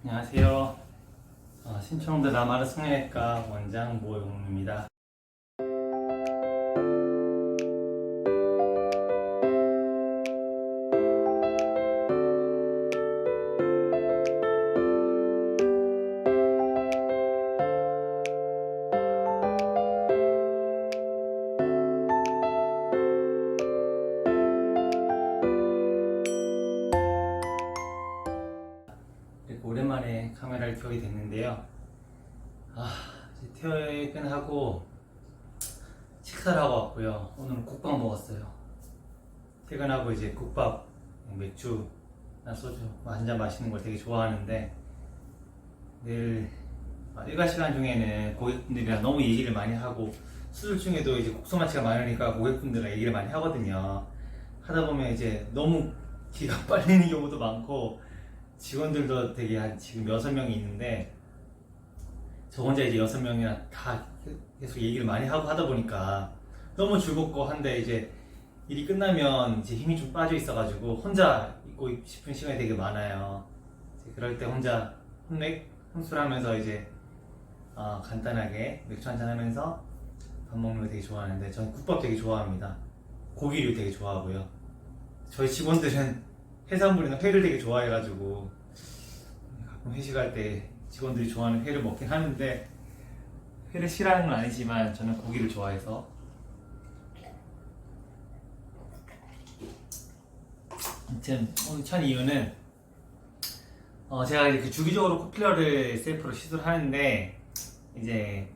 안녕하세요. 신청도 라마르 성형외과 원장 모용입니다. 오랜만에 카메라를 켜게 됐는데요. 이제 퇴근하고 식사를 하고 왔고요. 오늘은 국밥 먹었어요. 퇴근하고 이제 국밥, 맥주나 소주 한잔 마시는 걸 되게 좋아하는데, 늘 일과 시간 중에는 고객분들이랑 너무 얘기를 많이 하고, 수술 중에도 이제 국소마취가 많으니까 고객분들이랑 얘기를 많이 하거든요. 하다 보면 이제 너무 기가 빨리는 경우도 많고, 직원들도 되게 지금 6명이 있는데, 저 혼자 이제 6명이나 다 계속 얘기를 많이 하고 하다 보니까 너무 즐겁고 한데, 이제 일이 끝나면 이제 힘이 좀 빠져 있어가지고 혼자 있고 싶은 시간이 되게 많아요. 그럴 때 혼자 혼술하면서 이제 간단하게 맥주 한잔 하면서 밥 먹는 거 되게 좋아하는데, 전 국밥 되게 좋아합니다. 고기류 되게 좋아하고요. 저희 직원들은 해산물이나 회를 되게 좋아해가지고 가끔 회식할 때 직원들이 좋아하는 회를 먹긴 하는데, 회를 싫어하는 건 아니지만 저는 고기를 좋아해서. 아무튼 오늘 천 이유는 제가 이렇게 주기적으로 코필러를 셀프로 시술을 하는데, 이제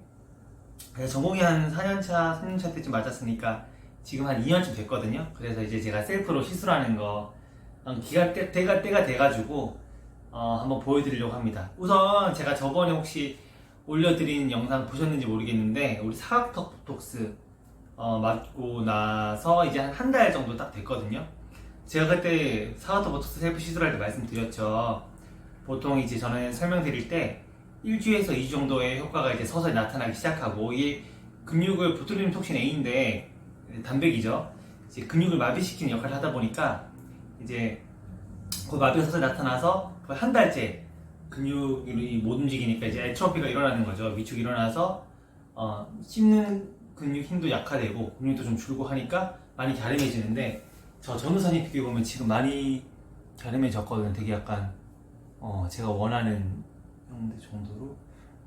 전공이 한 4년차, 3년차 때쯤 맞았으니까 지금 한 2년쯤 됐거든요. 그래서 이제 제가 셀프로 시술하는 거 때가 돼가지고 한번 보여드리려고 합니다. 우선 제가 저번에 혹시 올려드린 영상 보셨는지 모르겠는데, 우리 사각턱 보톡스 맞고 나서 이제 한 달 정도 딱 됐거든요. 제가 그때 사각턱 보톡스 셀프 시술할 때 말씀드렸죠. 보통 이제 저는 설명드릴 때 1주에서 2주 정도의 효과가 이제 서서히 나타나기 시작하고, 이게 근육을 보툴리눔 톡신 A인데 단백이죠. 이제 근육을 마비시키는 역할을 하다 보니까 이제 그 마비가 서서히 나타나서 거의 한 달째 근육이 못 움직이니까 이제 애트로피가 일어나는 거죠. 위축이 일어나서 씹는 근육 힘도 약화되고 근육도 좀 줄고 하니까 많이 갸름해지는데, 저 전후선이 비교해보면 지금 많이 갸름해졌거든요. 되게 약간 제가 원하는 형태 정도로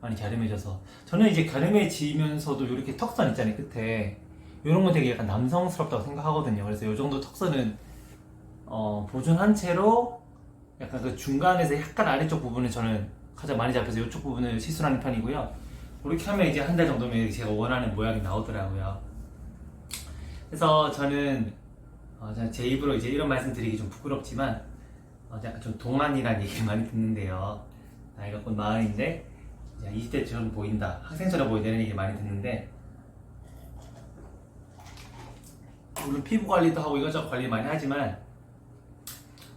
많이 갸름해져서, 저는 이제 갸름해지면서도 이렇게 턱선 있잖아요, 끝에. 이런 건 되게 약간 남성스럽다고 생각하거든요. 그래서 이 정도 턱선은 보존한 채로 약간 그 중간에서 약간 아래쪽 부분을 저는 가장 많이 잡혀서 이쪽 부분을 시술하는 편이고요. 그렇게 하면 이제 한 달 정도면 제가 원하는 모양이 나오더라고요. 그래서 저는 제 입으로 이제 이런 말씀 드리기 좀 부끄럽지만 약간 좀 동안이라는 얘기를 많이 듣는데요. 나이가 곧 40인데 20대처럼 보인다, 학생처럼 보인다는 얘기를 많이 듣는데, 물론 피부 관리도 하고 이것저것 관리 많이 하지만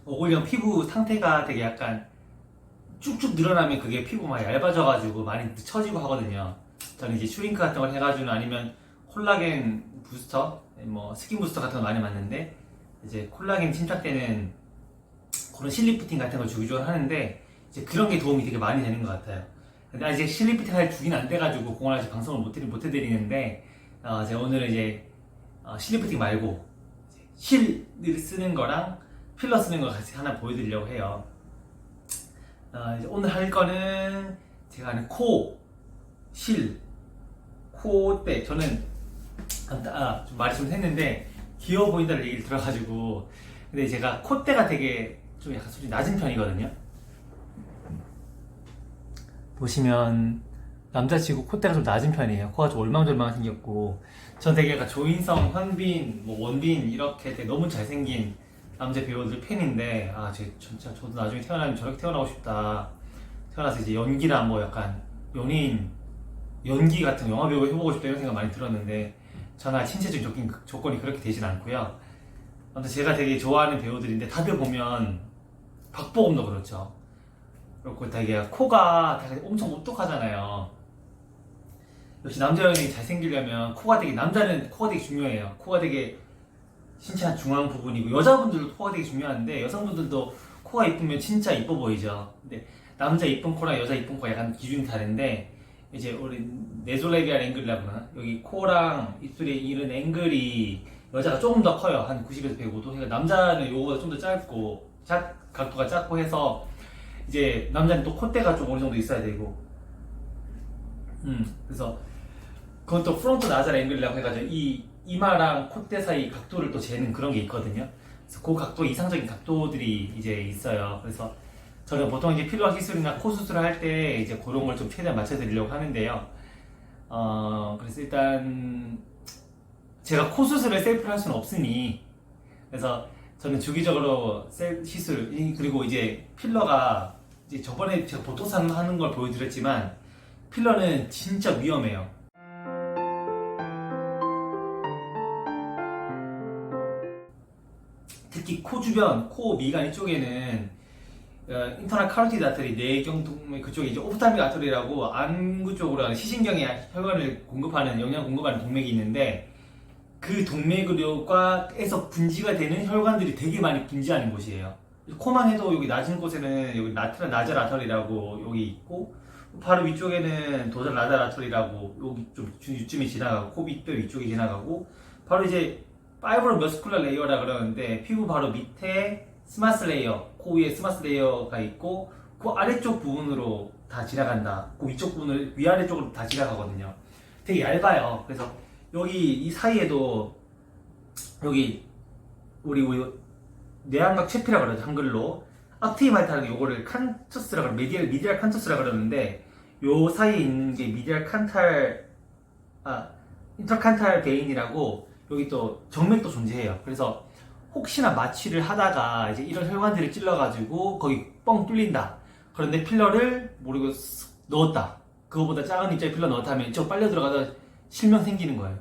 오히려 피부 상태가 되게 약간 쭉쭉 늘어나면 그게 피부가 얇아져가지고 많이 처지고 하거든요. 저는 이제 슈링크 같은 걸 해가지고, 아니면 콜라겐 부스터, 스킨 부스터 같은 거 많이 맞는데, 이제 콜라겐 침착되는 그런 실리프팅 같은 걸 주기적으로 하는데, 이제 그런 게 도움이 되게 많이 되는 것 같아요. 근데 아직 실리프팅 할 주기는 안 돼가지고 공을 아직 방송을 못 해드리는데, 제가 오늘은 이제 실리프팅 말고 실을 쓰는 거랑 필러 쓰는 거 같이 하나 보여드리려고 해요. 이제 오늘 할 거는 제가 아는 콧대. 저는 좀 말이 좀 했는데 귀여워 보인다는 얘기를 들어가지고, 근데 제가 콧대가 되게 좀 약간 소리 낮은 편이거든요. 보시면 남자치고 콧대가 좀 낮은 편이에요. 코가 좀 올망졸망 생겼고, 전 되게 약간 조인성, 현빈, 원빈 이렇게 되게 너무 잘생긴 남자 배우들 팬인데, 진짜 저도 나중에 태어나면 저렇게 태어나고 싶다. 태어나서 이제 연기나 약간 연예인 연기 같은 영화 배우 해보고 싶다 이런 생각 많이 들었는데, 저는 신체적인 조건이 그렇게 되진 않고요. 아무튼 제가 되게 좋아하는 배우들인데, 다들 보면 박보검도 그렇죠. 그렇고 되게 코가 되게 엄청 오똑하잖아요. 역시 남자 연예인이 잘생기려면 코가 되게, 남자는 코가 되게 중요해요. 코가 되게 신체 한 중앙 부분이고, 여자분들도 코가 되게 중요한데 여성분들도 코가 이쁘면 진짜 이뻐 보이죠. 근데 남자 이쁜 코랑 여자 이쁜 코 약간 기준이 다른데, 이제 우리 네솔레비알 앵글이라고 하나? 여기 코랑 입술의 이런 앵글이 여자가 조금 더 커요. 한 90에서 105도. 그러니까 남자는 요거보다 좀 더 짧고, 각도가 작고 해서 이제 남자는 또 콧대가 좀 어느 정도 있어야 되고, 그래서 그건 또 프론트 나잘 앵글이라고 해가지고 이 이마랑 콧대 사이 각도를 또 재는 그런 게 있거든요. 그래서 그 각도, 이상적인 각도들이 이제 있어요. 그래서 저는 보통 이제 필러 시술이나 코 수술을 할 때 이제 그런 걸 좀 최대한 맞춰드리려고 하는데요. 그래서 일단 제가 코 수술을 셀프로 할 수는 없으니, 그래서 저는 주기적으로 시술, 그리고 이제 필러가 이제 저번에 제가 보톡스 하는 걸 보여드렸지만 필러는 진짜 위험해요. 특히 코 주변, 코 미간 이쪽에는 인터널 카로티드 아터리, 뇌경 동맥 그쪽에 이제 오프탈믹 아터리라고 안구 쪽으로 가는 시신경에 혈관을 공급하는, 영양 공급하는 동맥이 있는데, 그 동맥에서 분지가 되는 혈관들이 되게 많이 분지하는 곳이에요. 코만 해도 여기 낮은 곳에는 여기 나잘 아터리라고 여기 있고, 바로 위쪽에는 도잘 나잘 아터리라고 여기 좀 이쯤이 지나가고, 코 밑뼈 위쪽이 지나가고, 바로 이제 파이브로 머스쿨러 레이어라 그러는데, 피부 바로 밑에 스마스 레이어, 코 위에 스마스 레이어가 있고, 그 아래쪽 부분으로 다 지나간다. 그 위쪽 부분을 위아래쪽으로 다 지나가거든요. 되게 얇아요. 그래서 여기 이 사이에도 여기 우리 뇌안각 채피라 그러죠, 한글로. 악티브 말타는 요거를 칸투스라 그러, 미디얼 칸투스라 그러는데, 요 사이에 있는 게 미디얼 칸탈, 인터칸탈 베인이라고, 여기 또 정맥도 존재해요. 그래서 혹시나 마취를 하다가 이제 이런 혈관들을 찔러가지고 거기 뻥 뚫린다. 그런데 필러를 모르고 넣었다. 그거보다 작은 입자의 필러 넣었다 하면 이쪽 빨려 들어가서 실명 생기는 거예요.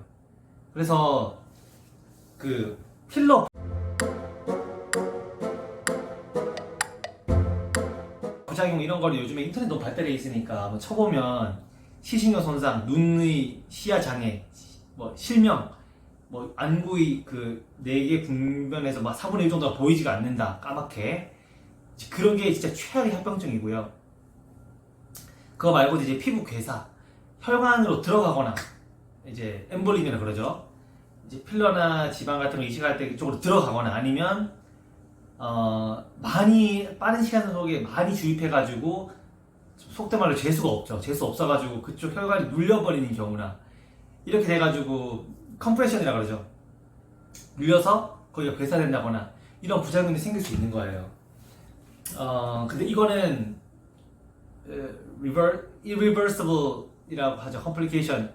그래서 그 필러 부작용 이런 거를 요즘에 인터넷 너무 발달해 있으니까 뭐 쳐보면 시신경 손상, 눈의 시야 장애, 뭐 실명, 뭐 안구의 그 4개 분변에서 막 4분의 1 정도가 보이지가 않는다, 까맣게. 그런 게 진짜 최악의 합병증이고요. 그거 말고도 이제 피부 괴사, 혈관으로 들어가거나, 이제 엠볼림이라 그러죠. 이제 필러나 지방 같은 거 이식할 때 이쪽으로 들어가거나, 아니면 많이 빠른 시간 속에 많이 주입해가지고 속된 말로 재수가 없죠. 재수 없어가지고 그쪽 혈관이 눌려버리는 경우나, 이렇게 돼가지고 컴프레션이라 그러죠. 눌려서 거기가 괴사된다거나 이런 부작용이 생길 수 있는 거예요. 근데 이거는 irreversible이라고 하죠. 컴플리케이션,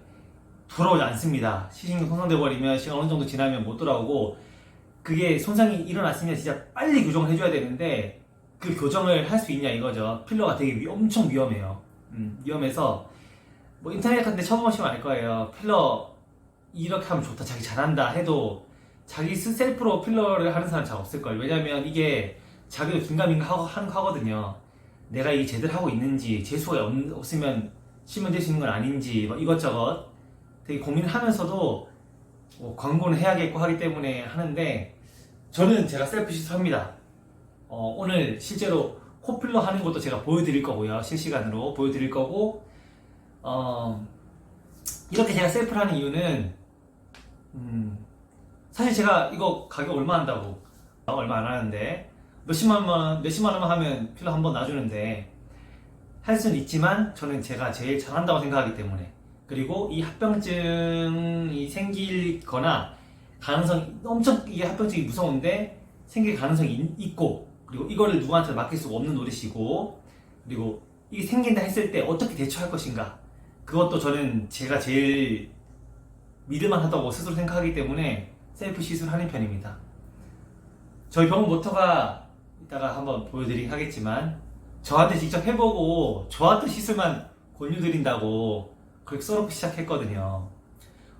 돌아오지 않습니다. 시신경 손상돼 버리면 시간 어느 정도 지나면 못 돌아오고, 그게 손상이 일어났으면 진짜 빨리 교정을 해줘야 되는데 그 교정을 할 수 있냐 이거죠. 필러가 되게 엄청 위험해요. 위험해서 뭐 인터넷 같은 데 쳐보시면 알 거예요. 필러 이렇게 하면 좋다, 자기 잘한다 해도 자기 셀프로 필러를 하는 사람 잘 없을걸. 왜냐면 이게 자기도 긴가민가 하거든요. 내가 이게 제대로 하고 있는지, 재수가 없으면 치면 될 수 있는 건 아닌지, 뭐 이것저것 되게 고민을 하면서도 뭐 광고는 해야겠고 하기 때문에 하는데, 저는 제가 셀프 시술합니다. 오늘 실제로 코필러 하는 것도 제가 보여드릴 거고요. 실시간으로 보여드릴 거고, 이렇게 제가 셀프를 하는 이유는 사실 제가 이거 가격 얼마 한다고, 얼마 안 하는데 몇십만 원만 하면 필러 한 번 놔주는데 할 수는 있지만, 저는 제가 제일 잘한다고 생각하기 때문에, 그리고 이 합병증이 생기거나 가능성, 엄청 이게 합병증이 무서운데 생길 가능성이 있고, 그리고 이거를 누구한테 맡길 수가 없는 노릇이고, 그리고 이게 생긴다 했을 때 어떻게 대처할 것인가, 그것도 저는 제가 제일 믿을만하다고 스스로 생각하기 때문에 셀프 시술하는 편입니다. 저희 병원 모터가 이따가 한번 보여드리긴 하겠지만, 저한테 직접 해보고 저한테 시술만 권유드린다고 그렇게 써놓고 시작했거든요.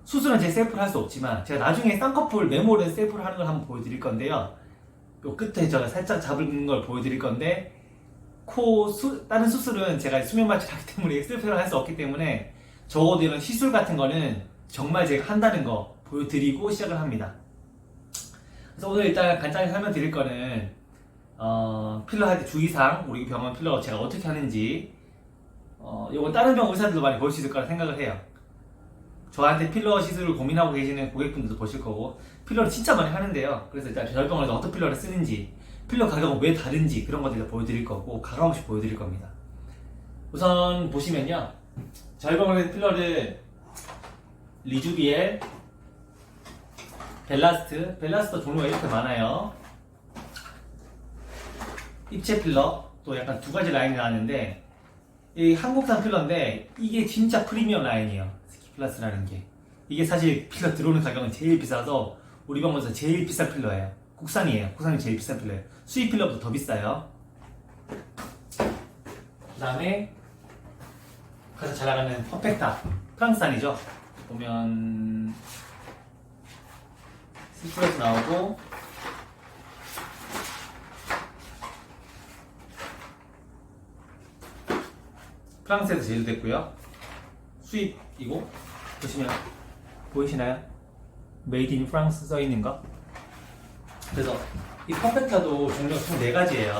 수술은 제 셀프를 할 수 없지만 제가 나중에 쌍꺼풀 메모를 셀프를 하는 걸 한번 보여드릴 건데요. 요 끝에 제가 살짝 잡은 걸 보여드릴 건데, 다른 수술은 제가 수면 마취를 하기 때문에 엑셀페어를 할 수 없기 때문에 적어도 이런 시술 같은 거는 정말 제가 한다는 거 보여드리고 시작을 합니다. 그래서 오늘 일단 간단히 설명드릴 거는 필러 할 때 주의사항, 우리 병원 필러 제가 어떻게 하는지 이건 다른 병원 의사들도 많이 볼 수 있을 거라 생각을 해요. 저한테 필러 시술을 고민하고 계시는 고객분들도 보실 거고 필러를 진짜 많이 하는데요. 그래서 일단 저희 병원에서 어떤 필러를 쓰는지 필러 가격은 왜 다른지 그런 것들을 보여드릴 거고 가감없이 보여드릴 겁니다. 우선 보시면요, 저희 병원의 필러를 리주비엘, 벨라스트 종류가 이렇게 많아요. 입체 필러 또 약간 두 가지 라인이 나왔는데 이 한국산 필러인데 이게 진짜 프리미엄 라인이에요. 스키플러스라는 게 이게 사실 필러 들어오는 가격은 제일 비싸서 우리 병원에서 제일 비싼 필러예요. 국산이에요. 국산이 제일 비싼 필러예요. 수입 필러보다 더 비싸요. 그 다음에 가장 잘 나가는 퍼펙타, 프랑스산이죠. 보면 스프레스 나오고 프랑스에서 제조됐고요. 수입이고 보시면 보이시나요? 메이드 인 프랑스 써있는 거. 그래서 이 퍼펙타도 종류가 총 4가지예요.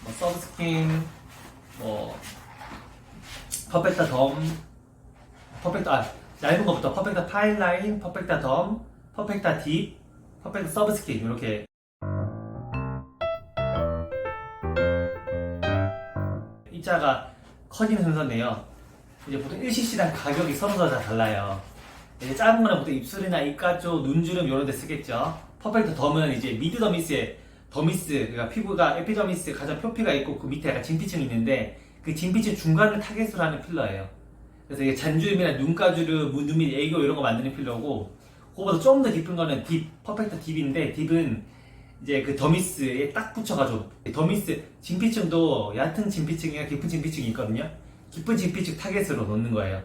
뭐 서브스킨, 뭐 퍼펙타 덤, 얇은 것부터 퍼펙타 파일라인, 퍼펙타 덤, 퍼펙타 딥, 퍼펙타 서브스킨 이렇게 입자가 커지는 순서인데요. 이제 보통 1cc당 가격이 서로 다 달라요. 이제 작은 거는 보통 입술이나 입가 쪽, 눈주름 이런 데 쓰겠죠. 퍼펙트 덤은 이제 미드 더미스에 그러니까 피부가 에피더미스 가장 표피가 있고 그 밑에 약간 진피층이 있는데 그 진피층 중간을 타겟으로 하는 필러예요. 그래서 이게 잔주름이나 눈가주름, 눈 밑 애교 이런 거 만드는 필러고, 그거보다 조금 더 깊은 거는 퍼펙트 딥인데 딥은 이제 그 더미스에 딱 붙여가지고 더미스 진피층도 얕은 진피층이나 깊은 진피층이 있거든요. 깊은 진피층 타겟으로 놓는 거예요.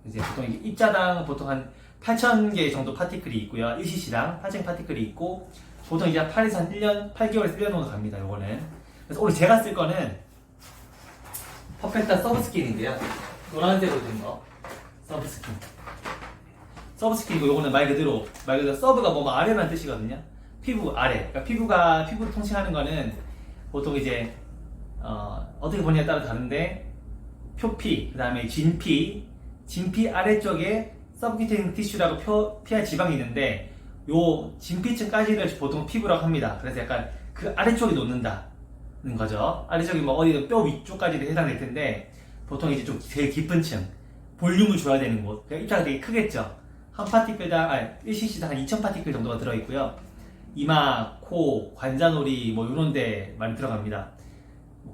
이제 보통 입자당 보통 한 8,000개 정도 파티클이 있고요. 1cc당 8,000 파티클이 있고 보통 이제 8개월에서 1년 정도 갑니다. 요거는. 그래서 오늘 제가 쓸 거는 퍼펙타 서브스킨인데요. 노란색으로 된 거. 서브스킨이고 요거는 말 그대로 서브가 뭐 아래라는 뜻이거든요. 피부 아래. 그러니까 피부를 통칭하는 거는 보통 이제 어떻게 보냐에 따라 다른데 표피, 그 다음에 진피 아래쪽에 서브큐테니스 티슈라고 피하 지방이 있는데 요 진피층까지를 보통 피부라고 합니다. 그래서 약간 그 아래쪽에 놓는다는 거죠. 아래쪽이 뭐 어디 뼈 위쪽까지도 해당될 텐데 보통 이제 좀 제일 깊은 층 볼륨을 줘야 되는 곳. 그러니까 입자가 되게 크겠죠. 한 파티클당 1cc당 한 2,000 파티클 정도가 들어있고요. 이마, 코, 관자놀이 뭐 이런 데 많이 들어갑니다.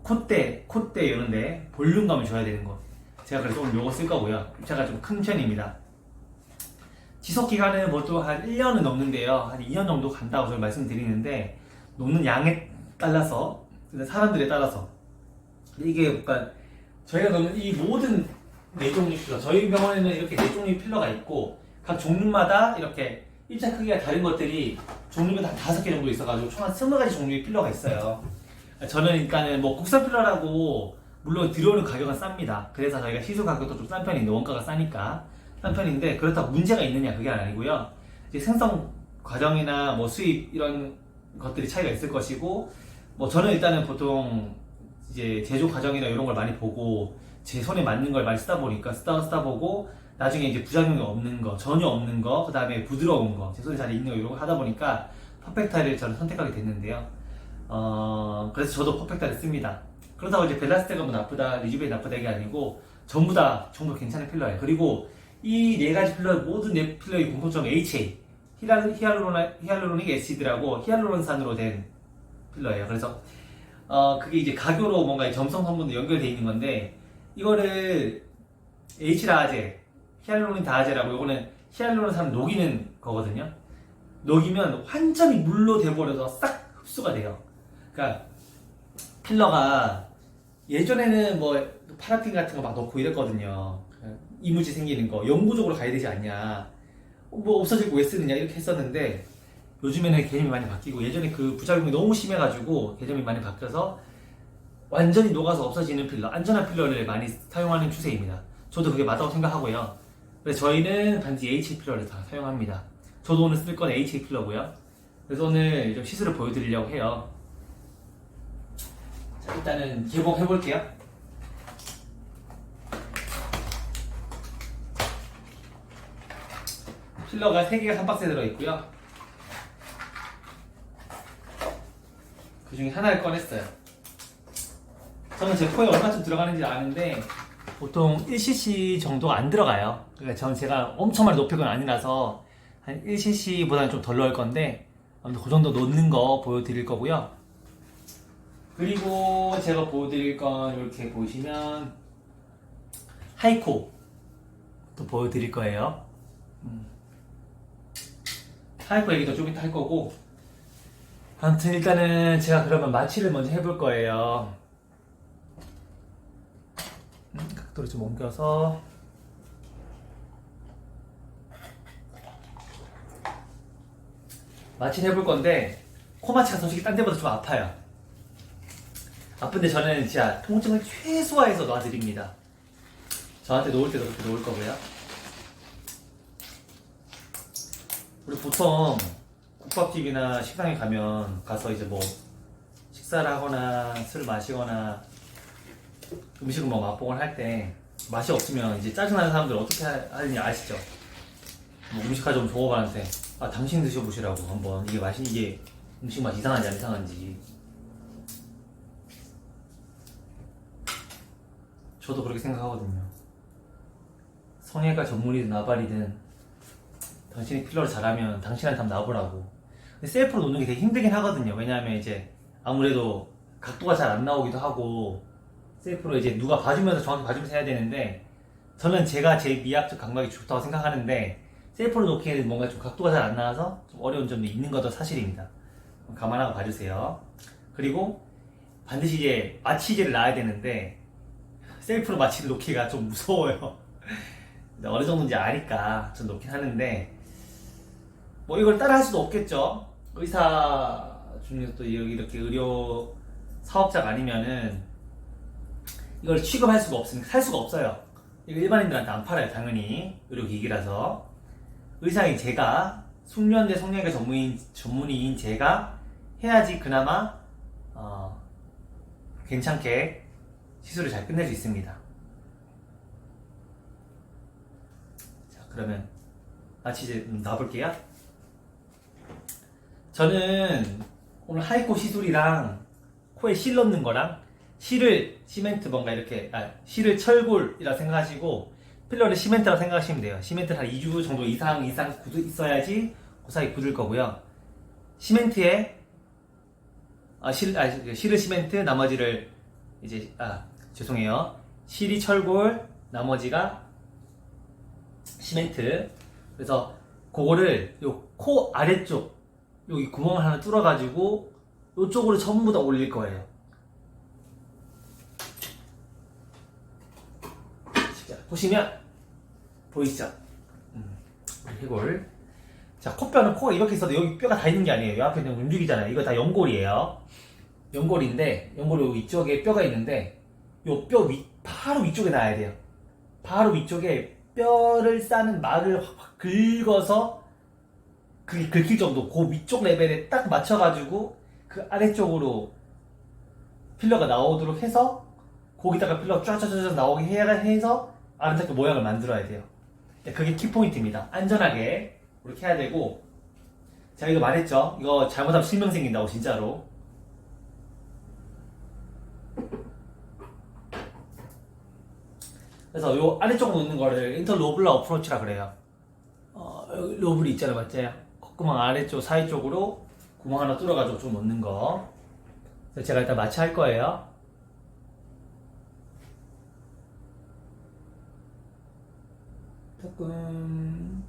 콧대 이런 데 볼륨감을 줘야 되는 거. 제가 그래서 오늘 요거 쓸 거고요. 입자가 좀 큰 편입니다. 지속기간은 보통 한 1년은 넘는데요. 한 2년 정도 간다고 저는 말씀드리는데 놓는 양에 따라서 사람들에 따라서 이게 그러니까 저희가 놓는 이 모든 4종류 필러, 저희 병원에는 이렇게 4종류 필러가 있고 각 종류마다 이렇게 입자 크기가 다른 것들이 종류가 한 5개 정도 있어가지고 총 한 20가지 종류의 필러가 있어요. 저는 일단은 뭐 국산 필러라고 물론 들어오는 가격은 쌉니다. 그래서 저희가 시술 가격도 좀 싼 편인데 원가가 싸니까 싼 편인데 그렇다고 문제가 있느냐 그게 아니고요. 이제 생성 과정이나 뭐 수입 이런 것들이 차이가 있을 것이고 뭐 저는 일단은 보통 이제 제조 과정이나 이런 걸 많이 보고 제 손에 맞는 걸 많이 쓰다 보니까 쓰다 보고 나중에 이제 부작용이 없는 거, 전혀 없는 거, 그 다음에 부드러운 거, 제 손에 잘 있는 거 이런 거 하다 보니까 퍼펙타를 저는 선택하게 됐는데요. 그래서 저도 퍼펙타를 씁니다. 그렇다고 이제 벨라스테가 뭐 나쁘다, 리주베이 나쁘다 이게 아니고 전부 괜찮은 필러예요. 그리고 이 4가지 필러, 모든 4필러의 공통점 HA, 히알루로닉 애시드라고 히알루론산으로 된 필러예요. 그래서 그게 이제 가교로 뭔가 점성 성분도 연결되어 있는 건데 이거를 H라제, 히알루로닌 다아제라고 이거는 히알루론산을 녹이는 거거든요. 녹이면 완전히 물로 돼버려서 싹 흡수가 돼요. 그러니까 필러가 예전에는 뭐 파라핀 같은 거 막 넣고 이랬거든요. 이물질 생기는 거 영구적으로 가야 되지 않냐, 뭐 없어지고 왜 쓰느냐 이렇게 했었는데 요즘에는 개념이 많이 바뀌고 예전에 그 부작용이 너무 심해가지고 개념이 많이 바뀌어서 완전히 녹아서 없어지는 필러, 안전한 필러를 많이 사용하는 추세입니다. 저도 그게 맞다고 생각하고요. 그래서 저희는 단지 HA 필러를 다 사용합니다. 저도 오늘 쓸 건 HA 필러고요. 그래서 오늘 좀 시술을 보여드리려고 해요. 자, 일단은 개봉해 볼게요. 필러가 3개가 한 박스에 들어있고요. 그 중에 하나를 꺼냈어요. 저는 제 코에 얼마쯤 들어가는지 아는데 보통 1cc 정도 안 들어가요. 그러니까 저는 제가 엄청 많이 높일 건 아니라서 한 1cc보다는 좀 덜 넣을 건데 아무튼 그 정도 넣는 거 보여드릴 거고요. 그리고 제가 보여드릴 건 이렇게 보시면 하이코 또 보여드릴 거예요. 하이코 얘기도 좀 이따 할 거고, 아무튼 일단은 제가 그러면 마취를 먼저 해볼 거예요. 각도를 좀 옮겨서 마취를 해볼 건데 코마취가 솔직히 딴 데보다 좀 아파요. 아픈데 저는 진짜 통증을 최소화해서 놔드립니다. 저한테 놓을 때도 그렇게 놓을 거고요. 우리 보통 국밥집이나 식당에 가서 이제 뭐 식사를 하거나 술 마시거나 음식을 뭐 맛보거나 할 때 맛이 없으면 이제 짜증나는 사람들 어떻게 하는지 아시죠? 뭐 음식 가져오면 종업원한테 당신 드셔보시라고 한번 이게 음식 맛 이상한지 안 이상한지. 저도 그렇게 생각하거든요. 성형외과 전문이든 나발이든 당신이 필러를 잘하면 당신한테 한번 놔보라고. 근데 셀프로 놓는 게 되게 힘들긴 하거든요. 왜냐하면 이제 아무래도 각도가 잘 안 나오기도 하고 셀프로 이제 누가 봐주면서 정확히 봐주면서 해야 되는데 저는 제가 제 미학적 감각이 좋다고 생각하는데 셀프로 놓기에는 뭔가 좀 각도가 잘 안 나와서 좀 어려운 점이 있는 것도 사실입니다. 감안하고 봐주세요. 그리고 반드시 이제 마취제를 놔야 되는데 셀프로 마취를 놓기가 좀 무서워요. 어느 정도인지 아니까 좀 놓긴 하는데 뭐 이걸 따라 할 수도 없겠죠. 의사 중에서 또 이렇게 의료 사업자가 아니면은 이걸 취급할 수가 없으니까 살 수가 없어요. 이거 일반인들한테 안 팔아요. 당연히 의료기기라서. 의사인 제가 숙련대 성형외과 전문의인 제가 해야지 그나마 괜찮게 시술을 잘 끝낼 수 있습니다. 자, 그러면 마취제 놔볼게요. 저는 오늘 하이코 시술이랑 코에 실 넣는 거랑 실을 시멘트 뭔가 이렇게 실을 철골이라 생각하시고 필러를 시멘트라고 생각하시면 돼요. 시멘트를 한 2주 정도 이상 있어야지 그 사이 굳을 거고요. 시멘트에 실을 시멘트, 나머지를 이제 죄송해요. 실이 철골, 나머지가 시멘트. 그래서 그거를 요 코 아래쪽 여기 구멍을 하나 뚫어가지고 요쪽으로 전부 다 올릴 거예요. 자, 보시면 보이시죠? 해골. 자, 코뼈는 코가 이렇게 있어도 여기 뼈가 다 있는 게 아니에요. 이 앞에 있는 움직이잖아요. 이거 다 연골이에요. 연골인데 연골 여기 이쪽에 뼈가 있는데 요 뼈 바로 위쪽에 놔야 돼요. 바로 위쪽에 뼈를 싸는 막을 확 긁어서 그게 긁힐 정도 그 위쪽 레벨에 딱 맞춰가지고 그 아래쪽으로 필러가 나오도록 해서 거기다가 필러가 쫙쫙쫙 나오게 해서 아름답게 모양을 만들어야 돼요. 그게 키포인트입니다. 안전하게 그렇게 해야 되고 제가 이거 말했죠. 이거 잘못하면 실명 생긴다고 진짜로. 그래서 요 아래쪽 놓는 거를 인터로블라 어프로치라 그래요. 여기 로블이 있잖아요, 맞죠? 콧구멍 아래쪽 사이 쪽으로 구멍 하나 뚫어가지고 좀 놓는 거. 그래서 제가 일단 마취할 거예요. 조금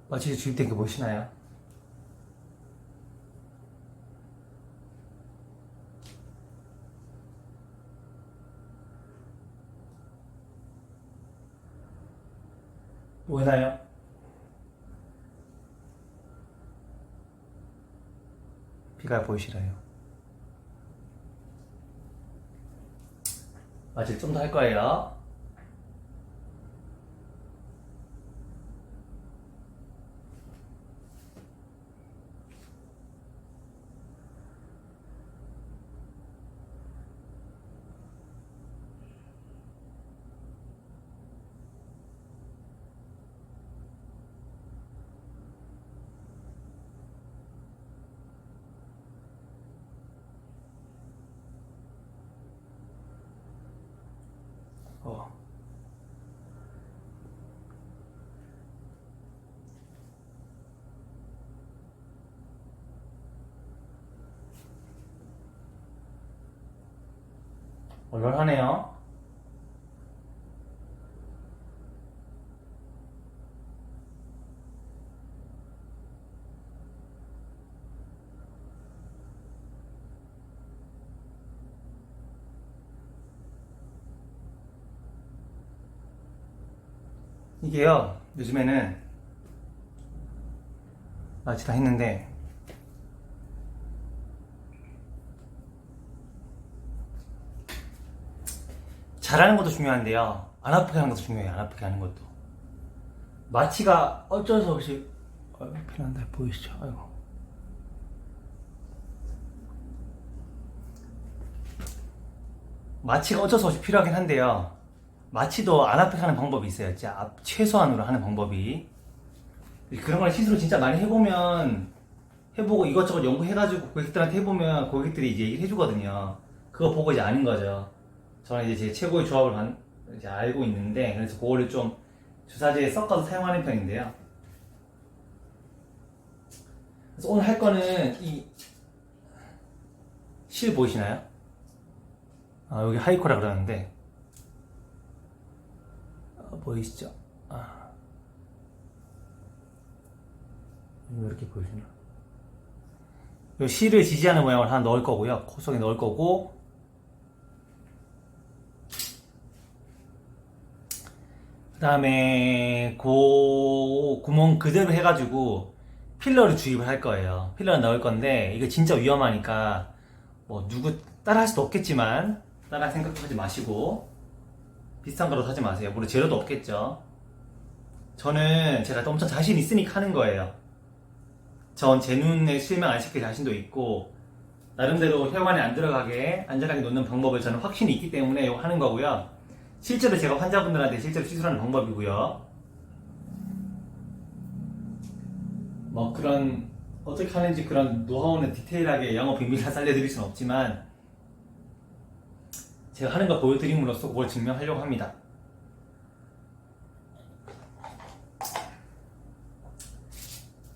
마취 주입된 게 보이시나요? 보이나요? 피가 보이시나요? 마취 좀 더 할 거예요. 어. 얼얼하네요. 이게요, 요즘에는 마취 다 했는데 잘하는 것도 중요한데요, 안 아프게 하는 것도 중요해요. 안 아프게 하는 것도. 마취가 어쩔 수 없이 필요한데 보이시죠? 아이고. 마취가 어쩔 수 없이 필요하긴 한데요, 마취도 안 아프게 하는 방법이 있어요. 진짜 최소한으로 하는 방법이. 그런 걸 시술을 진짜 많이 해보고 이것저것 연구해가지고 고객들한테 해보면 고객들이 이제 얘기를 해주거든요. 그거 보고 이제 아는 거죠. 저는 이제 제 최고의 조합을 이제 알고 있는데, 그래서 그거를 좀 주사제에 섞어서 사용하는 편인데요. 그래서 오늘 할 거는 이 실 보이시나요? 여기 하이코라 그러는데, 보이시죠? 이렇게 보이시나? 이 실을 지지하는 모양을 하나 넣을 거고요. 코 속에 넣을 거고, 그 다음에 그 구멍 그대로 해가지고 필러를 주입을 할 거예요. 필러를 넣을 건데, 이거 진짜 위험하니까 뭐 누구 따라 할 수도 없겠지만 따라 생각하지 마시고 비싼 거로 사지 마세요. 물론 재료도 없겠죠. 저는 제가 엄청 자신 있으니까 하는 거예요. 전 제 눈에 실명 안 시킬 자신도 있고, 나름대로 혈관에 안 들어가게 안전하게 놓는 방법을 저는 확신이 있기 때문에 이거 하는 거고요. 실제로 제가 환자분들한테 실제로 시술하는 방법이고요. 뭐 그런 어떻게 하는지 그런 노하우는 디테일하게 영업 비밀 다 알려드릴 수는 없지만, 제가 하는 걸 보여드림으로써 그걸 증명하려고 합니다.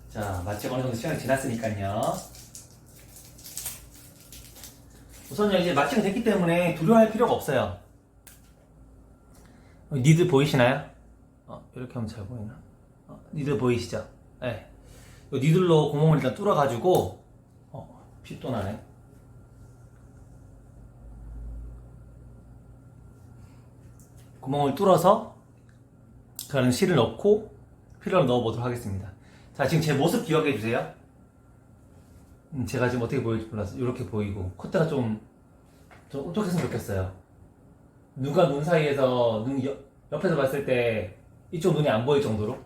자, 마취가 어느 정도 시간이 지났으니까요. 우선 이제 마취가 됐기 때문에 두려워할 필요가 없어요. 니들 보이시나요? 이렇게 하면 잘 보이나? 니들 보이시죠? 네. 니들로 구멍을 일단 뚫어가지고, 피 또 나네. 구멍을 뚫어서 그런 실을 넣고 필러를 넣어보도록 하겠습니다. 자, 지금 제 모습 기억해 주세요. 제가 지금 어떻게 보일지 몰라서 이렇게 보이고, 콧대가 좀 오똑했으면 좋겠어요. 누가 눈 사이에서 옆에서 봤을 때 이쪽 눈이 안 보일 정도로.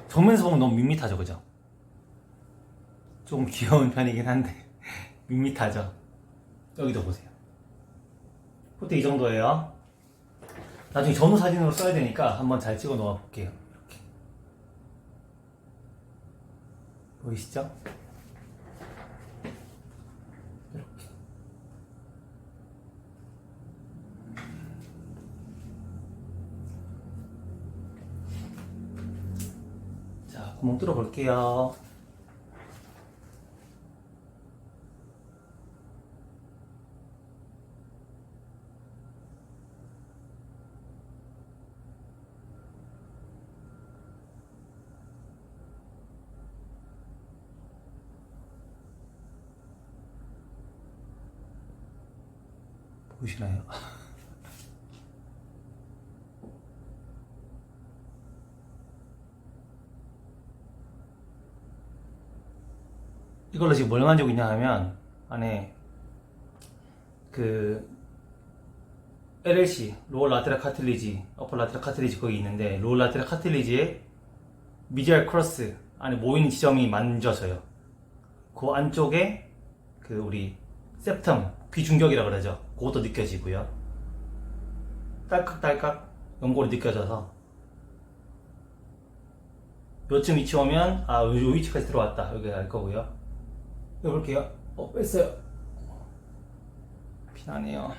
정면에서 보면 너무 밋밋하죠, 그죠? 조금 귀여운 편이긴 한데 밋밋하죠. 여기도 보세요. 콧대 이 정도예요. 나중에 전후 사진으로 써야 되니까 한번 잘 찍어 놓아 볼게요. 이렇게 보이시죠? 이렇게. 자, 구멍 뚫어 볼게요. 보시나요? 이걸로 지금 뭘 만지고 있냐 하면 안에 그 LLC 로어 라테럴 카틸리지, 어퍼 라테럴 카틸리지 거기 있는데 로어 라테럴 카틸리지에 미디얼 크로스 안에 모이는 지점이 만져져요. 그 안쪽에 그 우리 septum 귀중격이라 그러죠. 그것도 느껴지고요. 딸깍딸깍 연골이 느껴져서 요쯤 위치 오면 아, 요 위치까지 들어왔다 여기 알 거고요. 여기 볼게요. 뺐어요. 피나네요.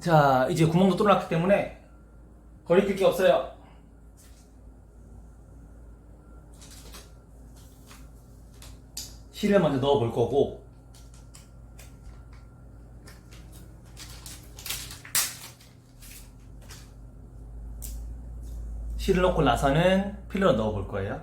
자, 이제 구멍도 뚫어놨기 때문에 거리낄 게 없어요. 실을 먼저 넣어 볼 거고, 실을 넣고 나서는 필러를 넣어 볼 거예요.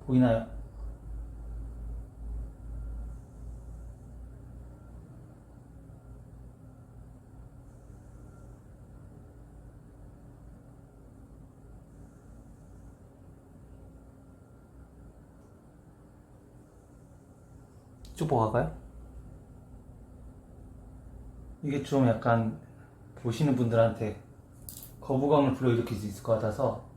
보이나요? 쭉 보고 갈까요? 이게 좀 약간 보시는 분들한테 거부감을 불러일으킬 수 있을 것 같아서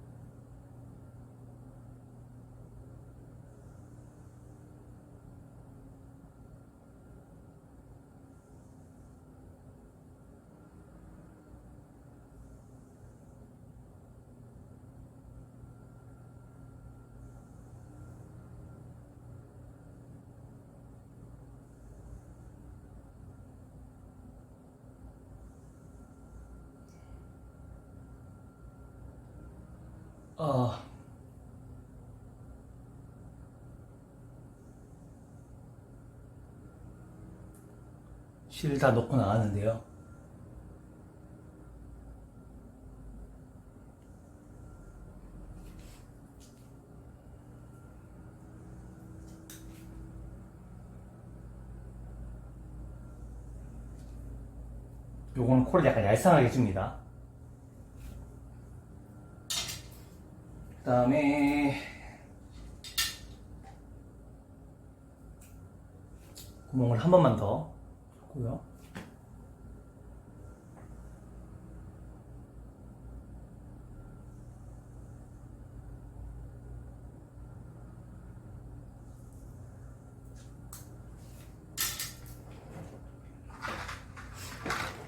실 다 넣고 나왔는데요. 요거는 코를 약간 얄쌍하게 줍니다. 그 다음에 구멍을 한 번만 더 고요.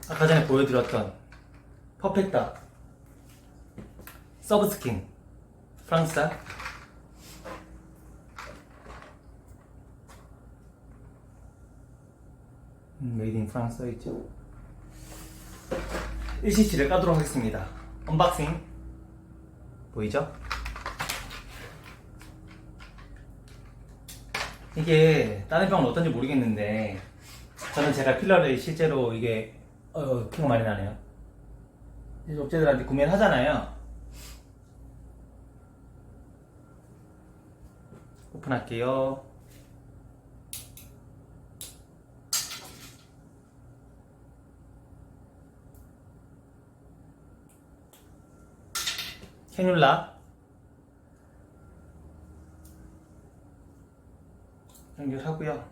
아까 전에 보여드렸던 퍼펙타 서브스킨 프랑스산 메이드 인 프랑스 써있죠. 1cc를 까도록 하겠습니다. 언박싱 보이죠? 이게 다른 병은 어떤지 모르겠는데 저는 제가 필러를 실제로 이게 피가 많이 나네요. 업체들한테 구매를 하잖아요. 오픈할게요. 캐뉼라 연결하고요.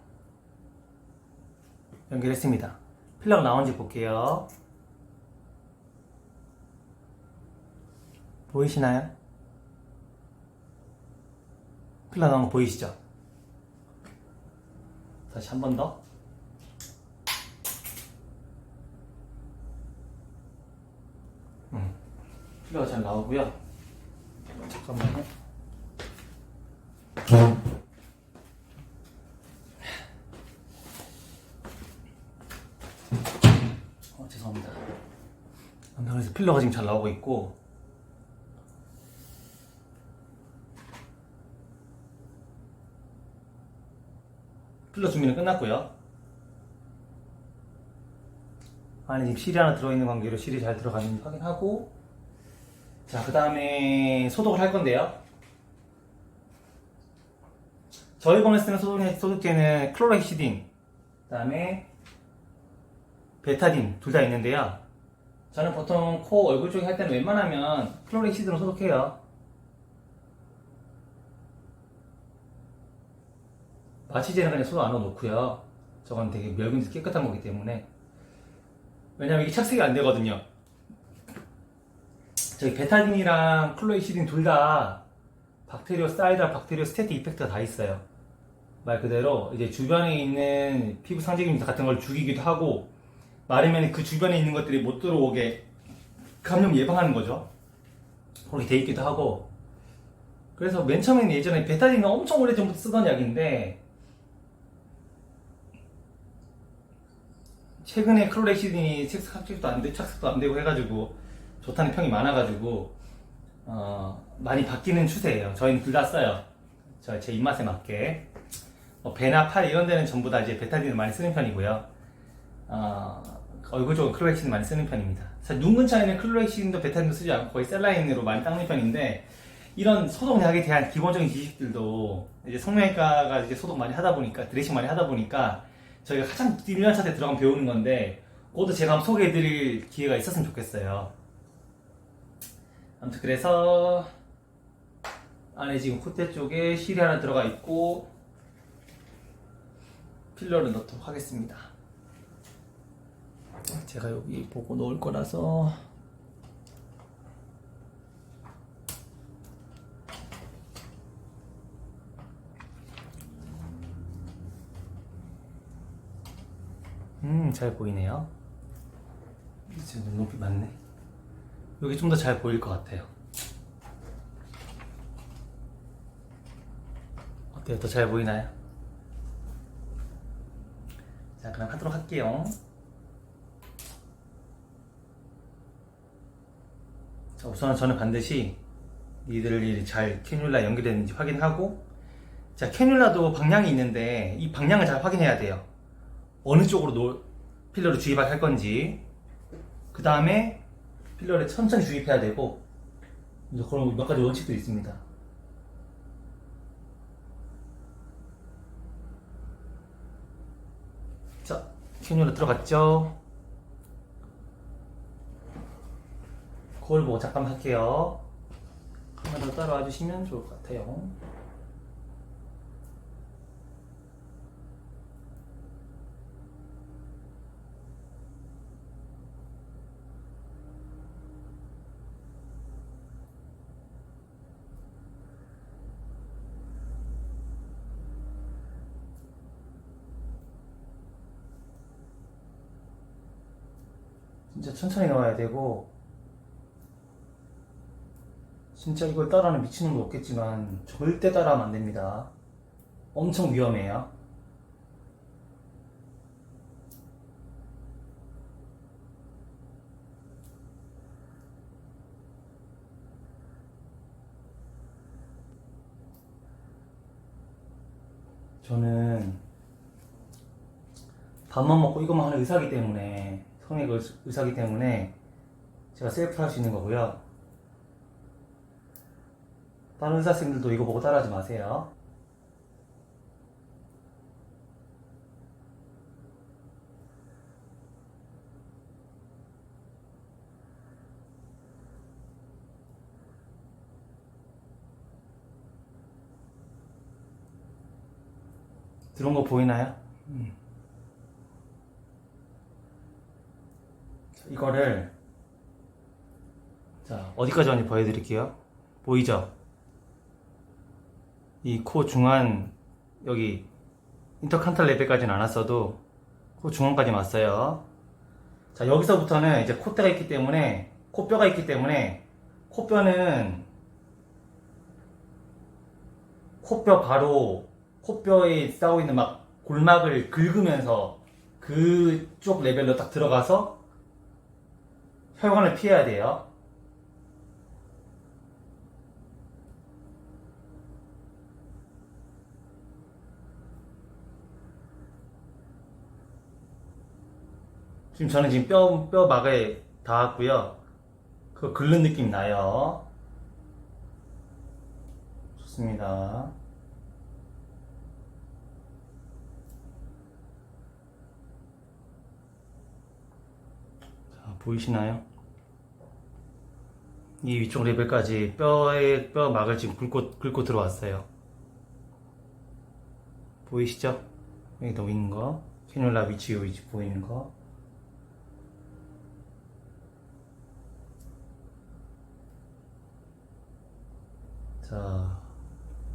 연결했습니다. 필러가 나온지 볼게요. 보이시나요? 필러 나온 거 보이시죠? 다시 한 번 더. 필러가 잘 나오고요. 잠깐만요. 죄송합니다. 그래서 필러가 지금 잘 나오고 있고 필러 준비는 끝났고요. 안에 지금 실이 하나 들어있는 관계로 실이 잘 들어가는지 확인하고, 자, 그 다음에 소독을 할 건데요. 저희 병에 쓰는 소독제는 클로렉시딘, 그 다음에 베타딘 둘 다 있는데요. 저는 보통 코 얼굴 쪽에 할 때는 웬만하면 클로렉시딘으로 소독해요. 마취제는 그냥 소독 안 넣어놓고요. 저건 되게 멸균도 깨끗한 거기 때문에. 왜냐면 이게 착색이 안 되거든요. 저기 베타딘이랑 클로렉시딘 둘 다 박테리오사이드랑 박테리오스테틱 이펙트가 다 있어요. 말 그대로 이제 주변에 있는 피부 상재균 같은 걸 죽이기도 하고, 마르면 그 주변에 있는 것들이 못 들어오게 감염 예방하는 거죠. 그렇게 돼 있기도 하고. 그래서 맨 처음에는 예전에 베타딘은 엄청 오래전부터 쓰던 약인데, 최근에 클로렉시딘이 착색도 안 되고 해가지고 좋다는 평이 많아가지고 많이 바뀌는 추세예요. 저희는 둘 다 써요. 제 입맛에 맞게. 배나 팔 이런 데는 전부 다 이제 베타딘을 많이 쓰는 편이고요. 얼굴 쪽은 클로렉시딘 많이 쓰는 편입니다. 눈 근처에는 클로렉시딘도 베타딘도 쓰지 않고 거의 셀라인으로 많이 닦는 편인데, 이런 소독약에 대한 기본적인 지식들도 이제 성형외과가 이제 소독 많이 하다 보니까, 드레싱 많이 하다 보니까 저희가 가장 1년차 때 들어가면 배우는 건데, 그것도 제가 한번 소개해드릴 기회가 있었으면 좋겠어요. 아무튼 그래서 안에 지금 콧대 쪽에 실이 하나 들어가 있고, 필러를 넣도록 하겠습니다. 제가 여기 보고 넣을 거라서 잘 보이네요. 지금 눈높이 맞네. 여기 좀 더 잘 보일 것 같아요. 어때요? 더 잘 보이나요? 자, 그럼 하도록 할게요. 자, 우선 저는 반드시 니들이 잘 캐뉼라 연결되는지 확인하고, 자, 캐뉼라도 방향이 있는데 이 방향을 잘 확인해야 돼요. 어느 쪽으로 필러를 주입할 건지. 그 다음에 필러를 천천히 주입해야 되고, 그런 몇 가지 원칙도 있습니다. 자, 캐뉼라 들어갔죠? 거울 보고 잠깐 할게요. 카메라 따라와 주시면 좋을 것 같아요. 진짜 천천히 넣어야 되고, 진짜 이걸 따라하는 미친놈도 없겠지만 절대 따라하면 안 됩니다. 엄청 위험해요. 저는 밥만 먹고 이것만 하는 의사기 때문에, 성액 의사기 때문에 제가 셀프 할 수 있는 거고요. 다른 의사생들도 이거 보고 따라하지 마세요. 들어온 거 보이나요? 이거를, 자, 어디까지 왔는지 보여드릴게요. 보이죠? 이 코 중안, 여기 인터칸탈 레벨까지는 안 왔어도 코 중앙까지 왔어요. 자, 여기서부터는 이제 콧대가 있기 때문에, 코뼈가 있기 때문에, 코뼈는 코뼈 바로 코뼈에 싸고 있는 막 골막을 긁으면서 그쪽 레벨로 딱 들어가서 혈관을 피해야 돼요. 지금 저는 지금 뼈 막에 닿았고요. 그거 긁는 느낌 나요. 좋습니다. 자, 보이시나요? 이 위쪽 레벨까지 뼈 막을 지금 긁고 들어왔어요. 보이시죠? 여기 놓이는 거. 캐뉼라 위치 보이는 거. 자,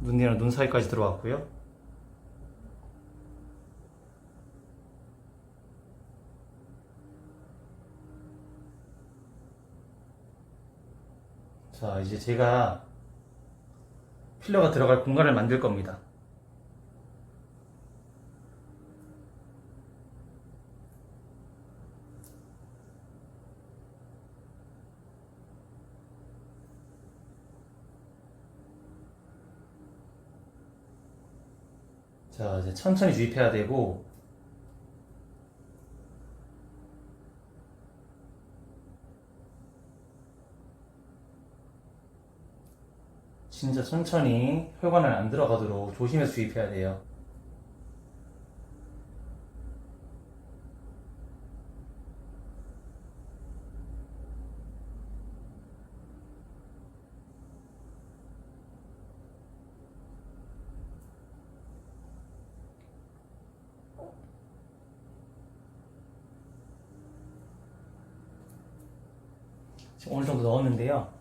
눈이랑 눈 사이까지 들어왔고요. 자, 이제 제가 필러가 들어갈 공간을 만들 겁니다. 자, 이제 천천히 주입해야 되고, 진짜 천천히 혈관을 안 들어가도록 조심해서 주입해야 돼요. 지금 어느 정도 넣었는데요.